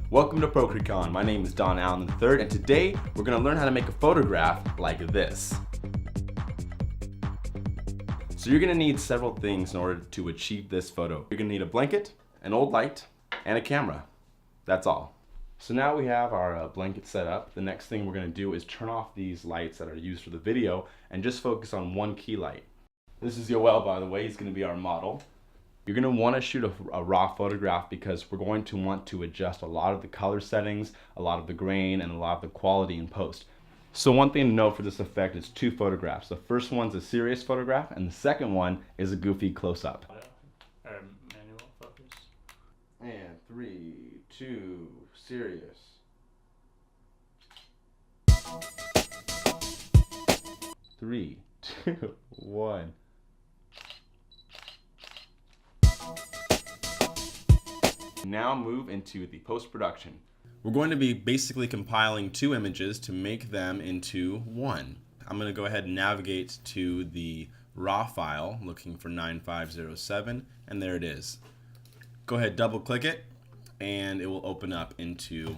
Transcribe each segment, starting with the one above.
Welcome to ProCreCon. My name is Don Allen III, and today we're going to learn how to make a photograph like this. So you're going to need several things in order to achieve this photo. You're going to need a blanket, an old light, and a camera. That's all. So now we have our blanket set up. The next thing we're going to do is turn off these lights that are used for the video and just focus on one key light. This is Yoel, by the way. He's going to be our model. You're going to want to shoot a raw photograph because we're going to want to adjust a lot of the color settings, a lot of the grain, and a lot of the quality in post. So one thing to note for this effect is two photographs. The first one's a serious photograph, and the second one is a goofy close-up. Manual focus. And 3, 2, serious. 3, 2, 1. Now move into the post-production. We're going to be basically compiling two images to make them into one. I'm going to go ahead and navigate to the raw file, looking for 9507, and there it is. Go ahead, double click it, and it will open up into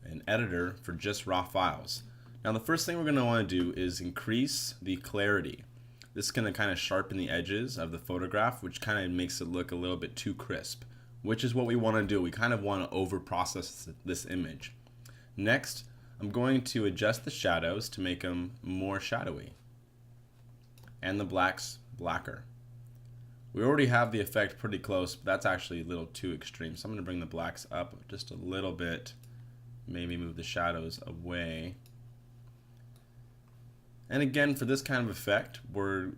an editor for just raw files. Now the first thing we're going to want to do is increase the clarity. This is going to kind of sharpen the edges of the photograph, which kind of makes it look a little bit too crisp, which is what we want to do. We kind of want to over-process this image. Next, I'm going to adjust the shadows to make them more shadowy, and the blacks blacker. We already have the effect pretty close, but that's actually a little too extreme. So I'm going to bring the blacks up just a little bit, maybe move the shadows away. And again, for this kind of effect,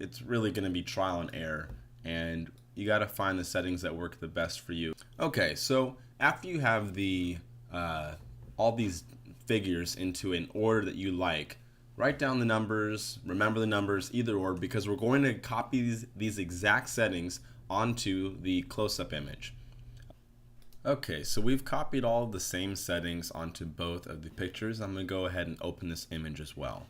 it's really going to be trial and error, and you got to find the settings that work the best for you. Okay, so after you have the all these figures into an order that you like, write down the numbers, remember the numbers, either or, because we're going to copy these exact settings onto the close-up image. Okay, so we've copied all of the same settings onto both of the pictures. I'm going to go ahead and open this image as well.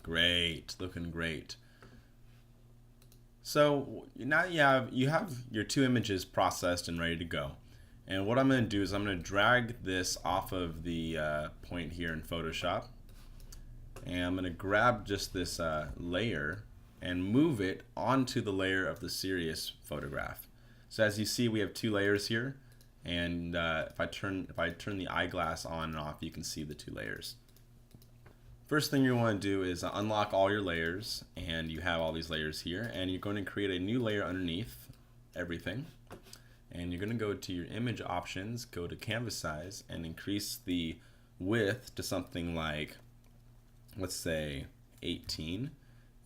Great, looking great. So now you have your two images processed and ready to go. And what I'm going to do is I'm going to drag this off of the point here in Photoshop, and I'm going to grab just this layer and move it onto the layer of the serious photograph. So as you see, we have two layers here, and if I turn the eyeglass on and off, you can see the two layers. First thing you want to do is unlock all your layers, and you have all these layers here, and you're going to create a new layer underneath everything, and you're going to go to your image options, go to canvas size, and increase the width to something like, let's say 18,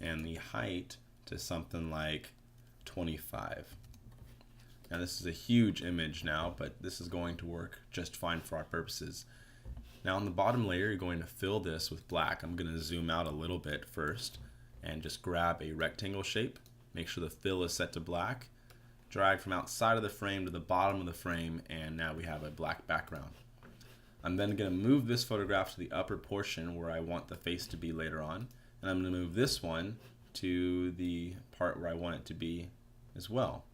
and the height to something like 25. Now this is a huge image now, but this is going to work just fine for our purposes. Now on the bottom layer, you're going to fill this with black. I'm going to zoom out a little bit first and just grab a rectangle shape. Make sure the fill is set to black. Drag from outside of the frame to the bottom of the frame, and now we have a black background. I'm then going to move this photograph to the upper portion where I want the face to be later on, and I'm going to move this one to the part where I want it to be as well.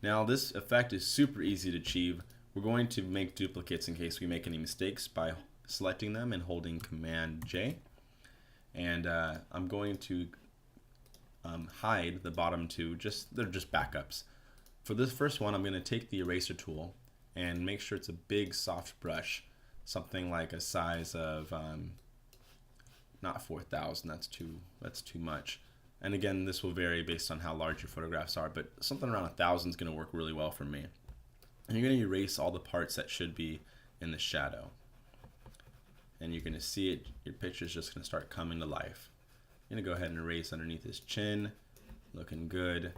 Now this effect is super easy to achieve. We're going to make duplicates in case we make any mistakes by selecting them and holding Command J. And I'm going to hide the bottom two, they're just backups. For this first one, I'm going to take the eraser tool and make sure it's a big soft brush, something like a size of not 4,000, that's too much. And again, this will vary based on how large your photographs are, but something around 1,000 is going to work really well for me. And you're going to erase all the parts that should be in the shadow. And you're going to see it, your picture is just going to start coming to life. I'm going to go ahead and erase underneath his chin. Looking good.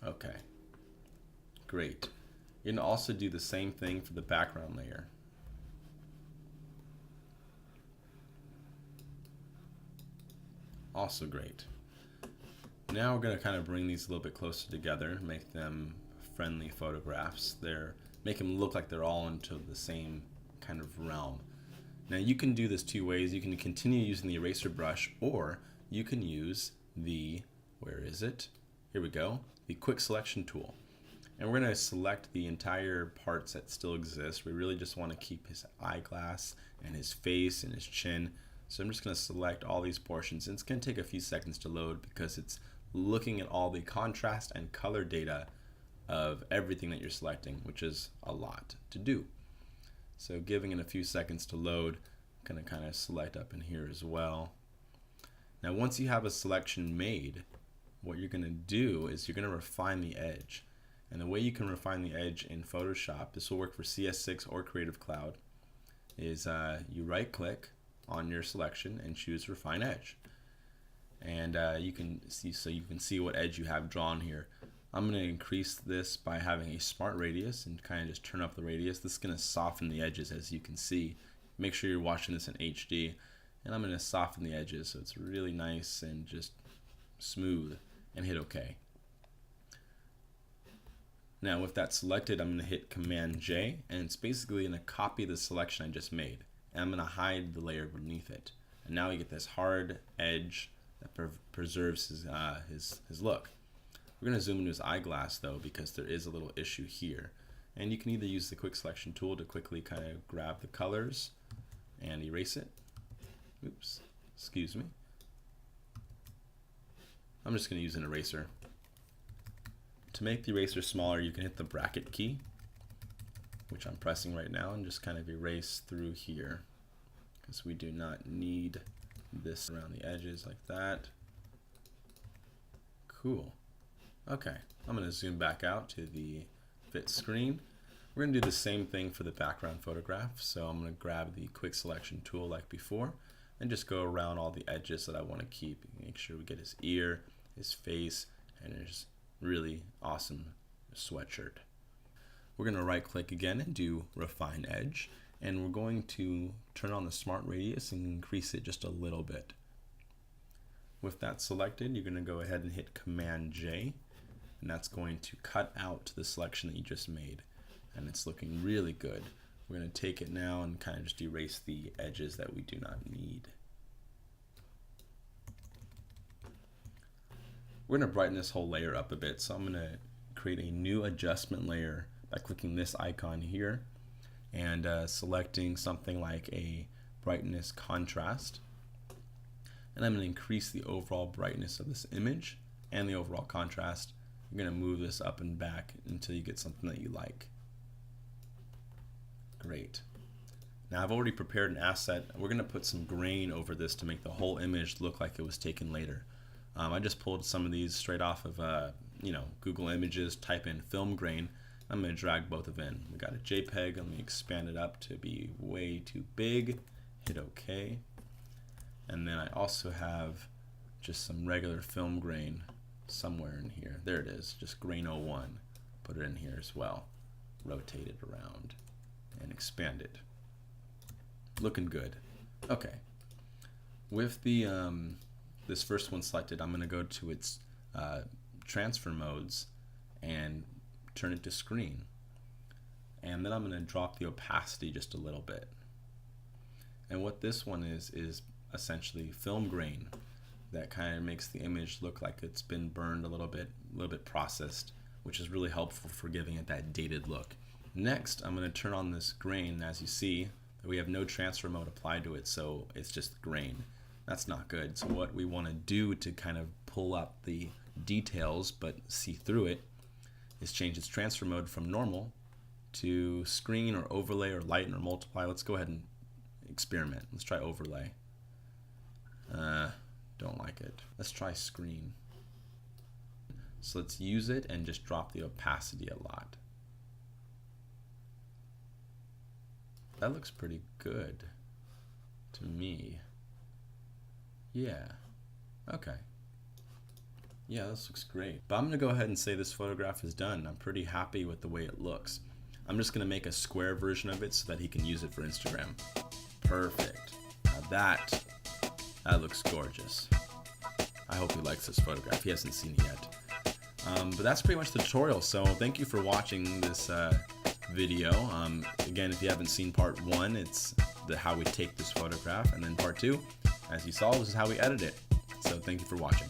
Okay. Great. You're going to also do the same thing for the background layer. Also great. Now we're going to kind of bring these a little bit closer together, make them friendly photographs. Make them look like they're all into the same kind of realm. Now you can do this two ways. You can continue using the eraser brush, or you can use the, where is it? Here we go, the quick selection tool. And we're going to select the entire parts that still exist. We really just want to keep his eyeglass and his face and his chin. So I'm just going to select all these portions. And it's going to take a few seconds to load because it's looking at all the contrast and color data of everything that you're selecting, which is a lot to do. So giving it a few seconds to load, I'm going to kind of select up in here as well. Now once you have a selection made, what you're going to do is you're going to refine the edge. And the way you can refine the edge in Photoshop, this will work for CS6 or Creative Cloud, is you right click on your selection and choose Refine Edge. And you can see what edge you have drawn here. I'm going to increase this by having a smart radius and kind of just turn up the radius. This is going to soften the edges, as you can see. Make sure you're watching this in HD. And I'm going to soften the edges so it's really nice and just smooth, and hit OK. Now with that selected, I'm going to hit Command J, and it's basically going to copy the selection I just made. And I'm going to hide the layer beneath it. And now we get this hard edge that preserves his look. We're going to zoom into his eyeglass though, because there is a little issue here. And you can either use the quick selection tool to quickly kind of grab the colors and erase it. Oops, excuse me. I'm just going to use an eraser. To make the eraser smaller, you can hit the bracket key, which I'm pressing right now, and just kind of erase through here, because we do not need this around the edges like that. Cool. Okay, I'm going to zoom back out to the fit screen. We're going to do the same thing for the background photograph. So I'm going to grab the quick selection tool like before and just go around all the edges that I want to keep. Make sure we get his ear, his face, and his really awesome sweatshirt. We're going to right click again and do Refine Edge, and we're going to turn on the smart radius and increase it just a little bit. With that selected, you're going to go ahead and hit Command J, and that's going to cut out the selection that you just made, and it's looking really good. We're going to take it now and kind of just erase the edges that we do not need. We're going to brighten this whole layer up a bit, so I'm going to create a new adjustment layer by clicking this icon here and selecting something like a brightness contrast. And I'm going to increase the overall brightness of this image and the overall contrast. You're going to move this up and back until you get something that you like. Great. Now I've already prepared an asset. We're going to put some grain over this to make the whole image look like it was taken later. I just pulled some of these straight off of Google Images, type in film grain. I'm going to drag both of in. We got a JPEG. Let me expand it up to be way too big. Hit OK. And then I also have just some regular film grain somewhere in here. There it is, just grain 01. Put it in here as well. Rotate it around and expand it. Looking good. Okay. With the this first one selected, I'm going to go to its transfer modes and turn it to screen. And then I'm going to drop the opacity just a little bit. And what this one is essentially film grain that kind of makes the image look like it's been burned a little bit processed, which is really helpful for giving it that dated look. Next, I'm going to turn on this grain. As you see, we have no transfer mode applied to it, so it's just grain. That's not good. So what we want to do to kind of pull up the details but see through it is change its transfer mode from normal to screen or overlay or lighten or multiply. Let's go ahead and experiment. Let's try overlay. Don't like it. Let's try screen. So let's use it and just drop the opacity a lot. That looks pretty good to me. Yeah. Okay. Yeah, this looks great. But I'm going to go ahead and say this photograph is done. I'm pretty happy with the way it looks. I'm just going to make a square version of it so that he can use it for Instagram. Perfect. Now that looks gorgeous. I hope he likes this photograph. He hasn't seen it yet. But that's pretty much the tutorial. So thank you for watching this video. Again, if you haven't seen part 1, it's how we take this photograph. And then part 2, as you saw, this is how we edit it. So thank you for watching.